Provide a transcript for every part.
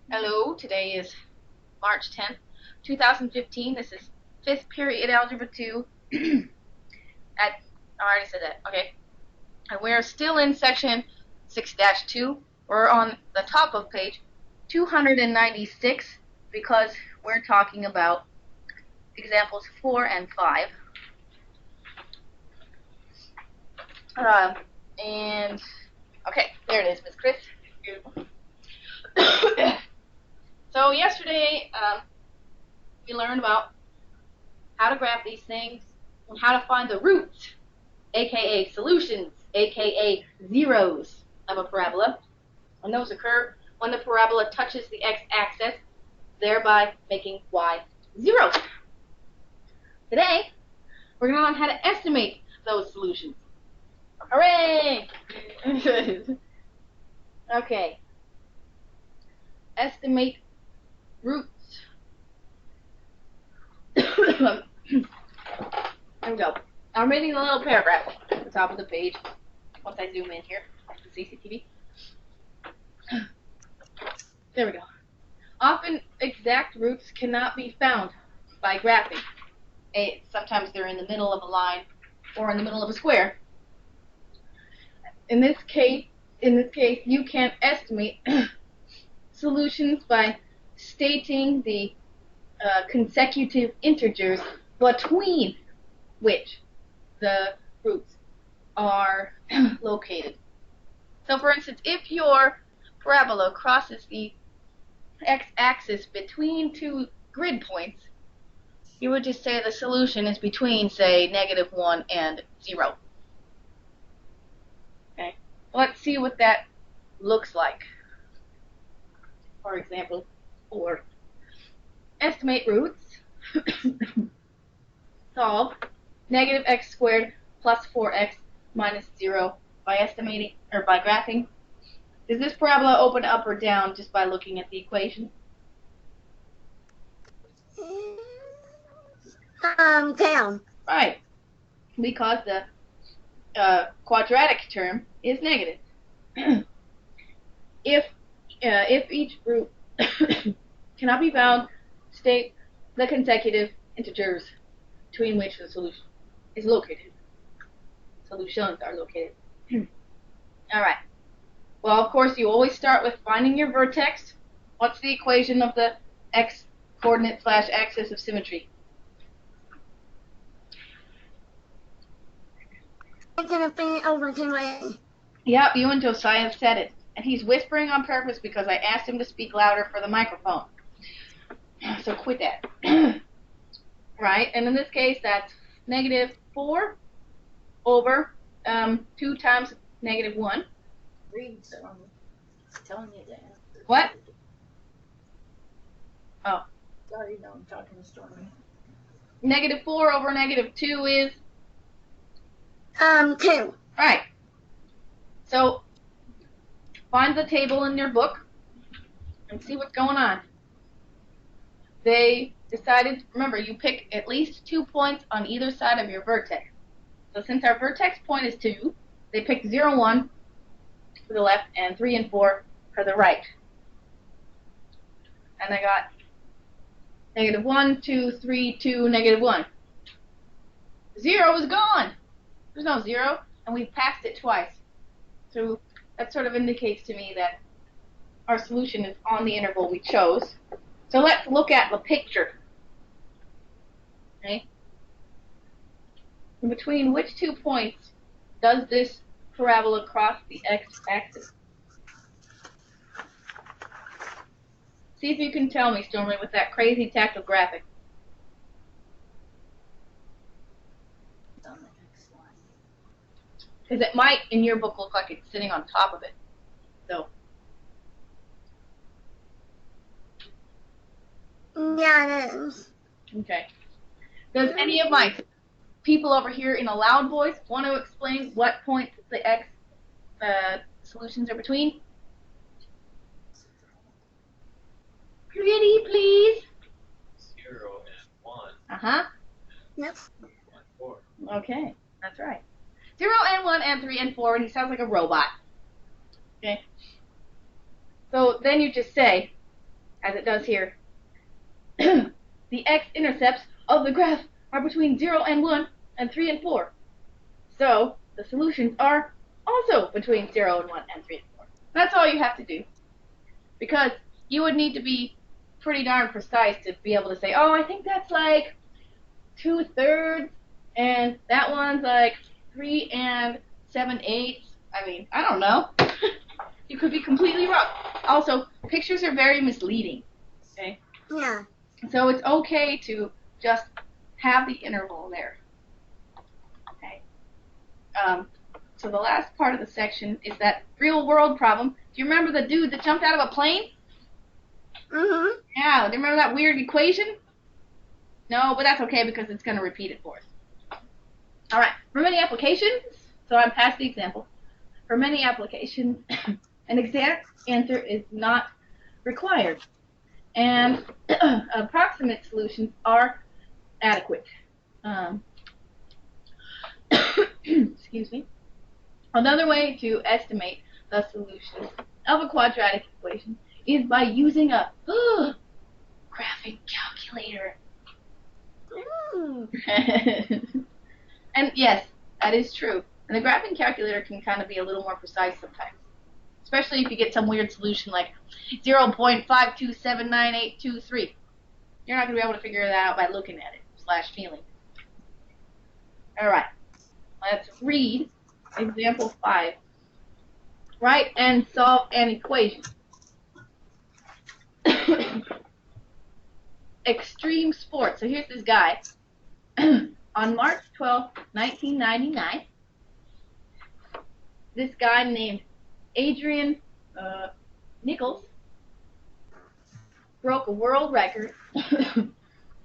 Hello, today is March 10th, 2015. This is 5th period Algebra 2 I already said that, okay. And we're still in section 6-2. We're on the top of page 296 because we're talking about examples 4 and 5. Okay, there it is, Miss Chris. So yesterday, we learned about how to graph these things and how to find the roots, aka solutions, aka zeros of a parabola. And those occur when the parabola touches the x-axis, thereby making y 0. Today, we're going to learn how to estimate those solutions. Hooray! Okay. Estimate roots. There we go. I'm reading a little paragraph at the top of the page. Once I zoom in here, the CCTV. There we go. Often exact roots cannot be found by graphing. Sometimes they're in the middle of a line or in the middle of a square. In this case, you can estimate solutions by stating the consecutive integers between which the roots are located. So for instance, if your parabola crosses the x-axis between two grid points, you would just say the solution is between, say, -1 and 0. Okay, let's see what that looks like. For example, 4. Estimate roots. Solve -x² plus 4x minus 0 by estimating or by graphing. Does this parabola open up or down just by looking at the equation? Down. Right, because the quadratic term is negative. If each root cannot be found, state the consecutive integers between which the solution is located. Solutions are located. All right. Well, of course, you always start with finding your vertex. What's the equation of the x-coordinate / axis of symmetry? Over 2a. Yep, you and Josiah said it. And he's whispering on purpose because I asked him to speak louder for the microphone. So quit that. Right, and in this case, that's -4 over 2 times -1. Read some. Telling you that. What? Oh. Sorry, no, I'm talking to Stormy. -4 over -2 is? 2. Right. So, find the table in your book and see what's going on. They decided, remember, you pick at least 2 points on either side of your vertex. So since our vertex point is 2, they picked 0, 1 for the left and 3 and 4 for the right. And I got -1, 2, 3, 2, -1. 0 is gone. There's no 0, and we've passed it twice. So that sort of indicates to me that our solution is on the interval we chose. So let's look at the picture. Okay? In between which 2 points does this parabola cross the x-axis? See if you can tell me, Stormy, with that crazy tactile graphic. On the next one. Because it might, in your book, look like it's sitting on top of it. So. Yeah, it is. Okay. Does any of my people over here in a loud voice want to explain what points the x solutions are between? Pretty, please. 0 and 1. Uh-huh. Yep. 1, 4. Okay, that's right. 0 and 1 and 3 and 4, and he sounds like a robot. Okay. So then you just say as it does here, the x-intercepts of the graph are between 0 and 1 and 3 and 4. So the solutions are also between 0 and 1 and 3 and 4. That's all you have to do. Because you would need to be pretty darn precise to be able to say, oh, I think that's like 2/3, and that one's like 3 7/8. I mean, I don't know. You could be completely wrong. Also, pictures are very misleading. Okay? Yeah. So it's okay to just have the interval there. Okay. So the last part of the section is that real world problem. Do you remember the dude that jumped out of a plane? Mhm. Yeah. Do you remember that weird equation? No, but that's okay because it's going to repeat it for us. All right. For many applications, so I'm past the example. For many applications, an exact answer is not required, and approximate solutions are adequate. Excuse me. Another way to estimate the solution of a quadratic equation is by using a graphing calculator. And yes, that is true. And the graphing calculator can kind of be a little more precise sometimes, especially if you get some weird solution like 0.5279823. You're not going to be able to figure that out by looking at it / feeling. All right, let's read example 5. Write and solve an equation. Extreme sports. So here's this guy. On March 12, 1999, this guy named Adrian Nichols broke a world record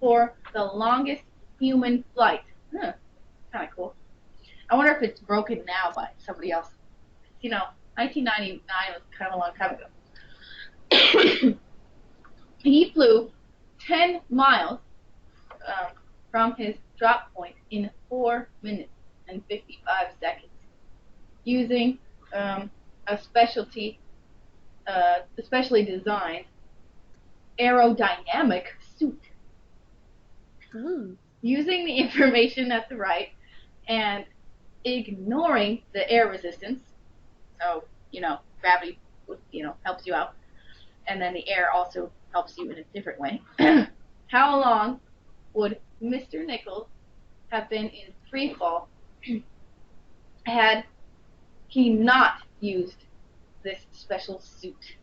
for the longest human flight. Huh, kind of cool. I wonder if it's broken now by somebody else. You know, 1999 was kind of a long time ago. He flew 10 miles from his drop point in 4 minutes and 55 seconds using a specially designed aerodynamic suit. Using the information at the right and ignoring the air resistance, so, gravity, helps you out, and then the air also helps you in a different way. How long would Mr. Nichols have been in free fall had he not used this special suit?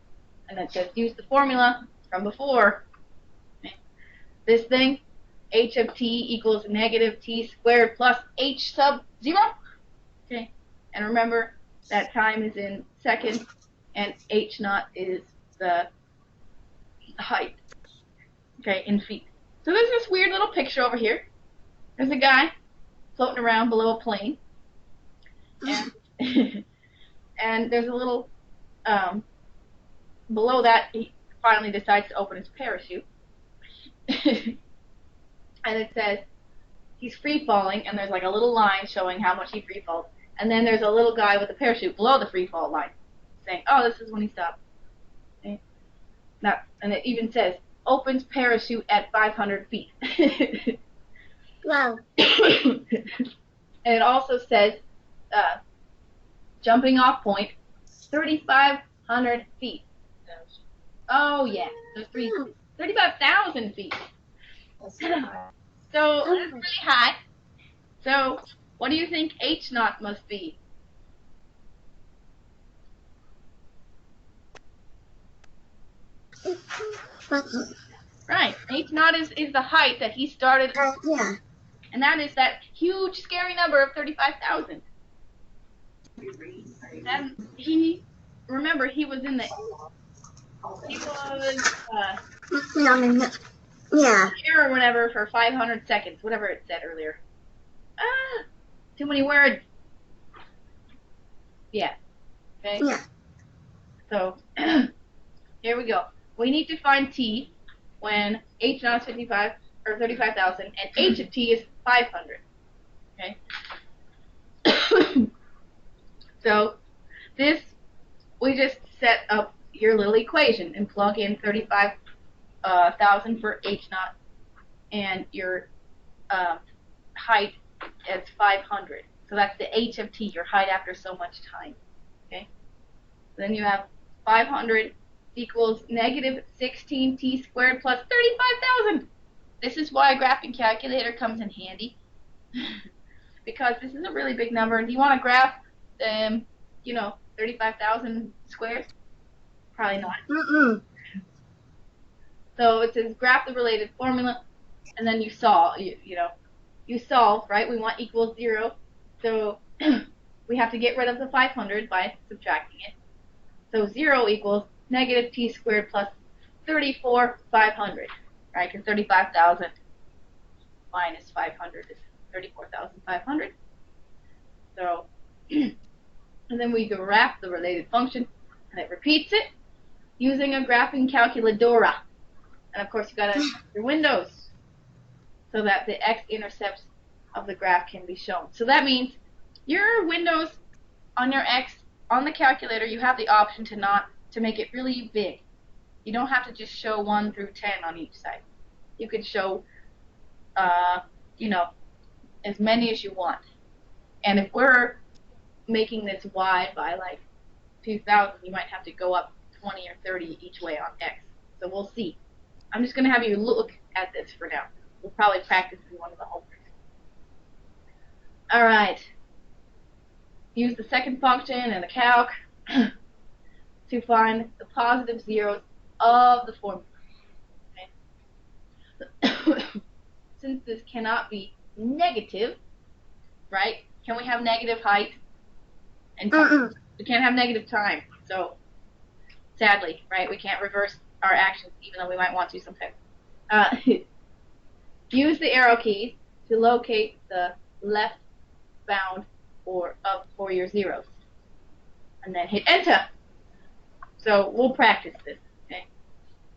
And it says use the formula from before. This thing, h of t equals negative t squared plus h sub 0. Okay, and remember that time is in seconds, and h naught is the height. Okay, in feet. So there's this weird little picture over here. There's a guy floating around below a plane, and and there's a little below that he finally decides to open his parachute, and it says he's free falling, and there's like a little line showing how much he free falls, and then there's a little guy with a parachute below the free fall line, saying, "Oh, this is when he stopped." Okay. Now, and it even says opens parachute at 500 feet. Wow. And it also says jumping off point 3,500 feet. Oh yeah, those 35,000 feet. So that's really high. So what do you think h naught must be? Right, h naught is the height that he started, Yeah. and that is that huge scary number of 35,000. And remember, he was in the Yeah. air or whatever for 500 seconds, whatever it said earlier. Too many words. Yeah. Okay. Yeah. So here we go. We need to find t when h naught is 55 or 35,000 and h of t is 500. Okay. So this, we just set up your little equation and plug in 35 1,000 for H naught, and your height is 500. So that's the H of t, your height after so much time. Okay. Then you have 500 equals negative 16t squared plus 35,000. This is why a graphing calculator comes in handy. Because this is a really big number. Do you want to graph, 35,000 squares? Probably not. Mm-mm. So it says graph the related formula, and then you solve. You solve, right? We want equals 0, so we have to get rid of the 500 by subtracting it. So 0 equals negative t squared plus 34,500, right? Because 35,000 minus 500 is 34,500. So, and then we graph the related function, and it repeats it using a graphing calculadora. And of course, you gotta your windows so that the x-intercepts of the graph can be shown. So that means your windows on your x on the calculator, you have the option to make it really big. You don't have to just show 1 through 10 on each side. You could show, as many as you want. And if we're making this wide by like 2,000, you might have to go up 20 or 30 each way on x. So we'll see. I'm just going to have you look at this for now. We'll probably practice in one of the homeworks. All right. Use the second function in the calc to find the positive zeros of the formula. Okay. Since this cannot be negative, right? Can we have negative height and time? Mm-mm. We can't have negative time. So, sadly, right, we can't reverse our actions, even though we might want to sometimes. Use the arrow keys to locate the left bound for your zeros, and then hit enter. So we'll practice this, okay?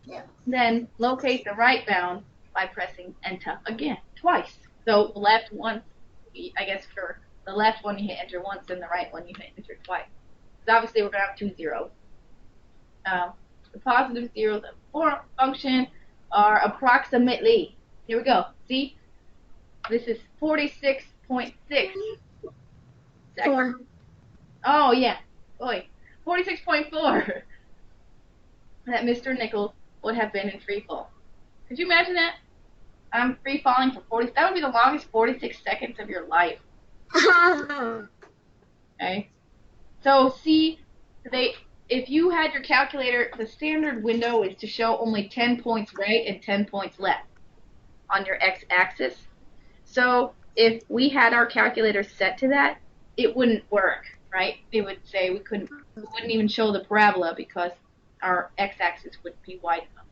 Yeah. Then locate the right bound by pressing enter again, twice. So the left one, I guess for the left one you hit enter once, and the right one you hit enter twice. Because obviously we're going to have 2 zeros. The positive zeros of the function are approximately, here we go, see? This is 46.6 seconds. 4. Oh, yeah. Boy, 46.4. That Mr. Nichols would have been in free fall. Could you imagine that? I'm free falling for 40. That would be the longest 46 seconds of your life. Okay? So, see, if you had your calculator, the standard window is to show only 10 points right and 10 points left on your x-axis. So, if we had our calculator set to that, it wouldn't work, right? It would say we wouldn't even show the parabola because our x-axis wouldn't be wide enough.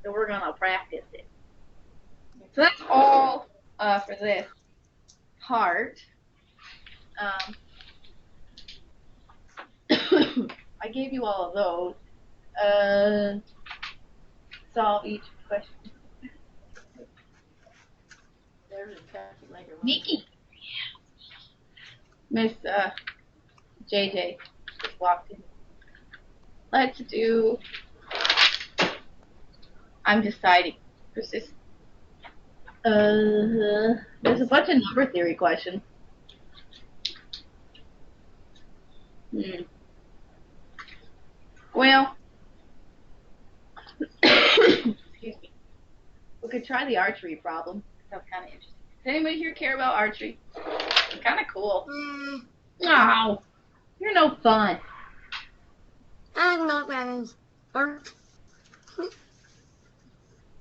So we're gonna practice it. So that's all for this part. I gave you all of those. Solve each question. There's a calculator. Nikki. Miss JJ just walked in. Let's do. I'm deciding. There's a bunch of number theory questions. Well, excuse me. We could try the archery problem. Sounds kind of interesting. Does anybody here care about archery? It's kind of cool. No, you're no fun. I don't know what that is. Or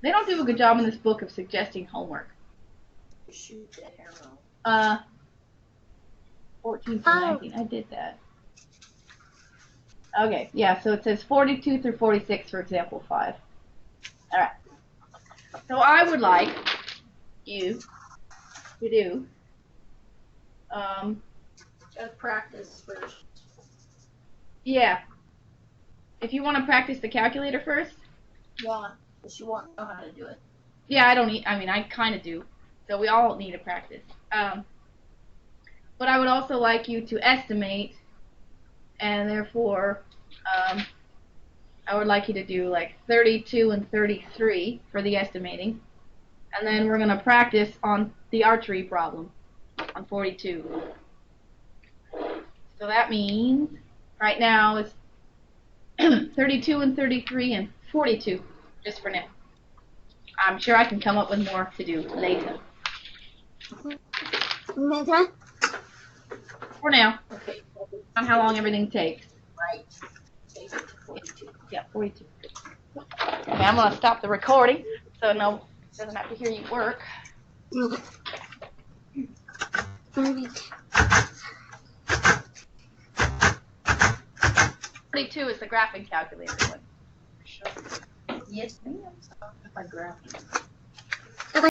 They don't do a good job in this book of suggesting homework. Shoot the arrow. 14 through 19. I did that. Okay, yeah, so it says 42 through 46 for example 5. Alright. So I would like you to do, Gotta practice first. yeah. If you want to practice the calculator first, Yeah, because you won't know how to do it. yeah, I kind of do. So we all need to practice. But I would also like you to estimate, and therefore, I would like you to do like 32 and 33 for the estimating. And then we're going to practice on the archery problem on 42. So that means right now it's 32 and 33 and 42, just for now. I'm sure I can come up with more to do later. Later. For now, Okay. on how long everything takes. Right. Take it to 42. Yeah, 42. Okay, I'm going to stop the recording so no doesn't have to hear you work. 32. 42 is the graphing calculator one. Yes, ma'am. If I grab it.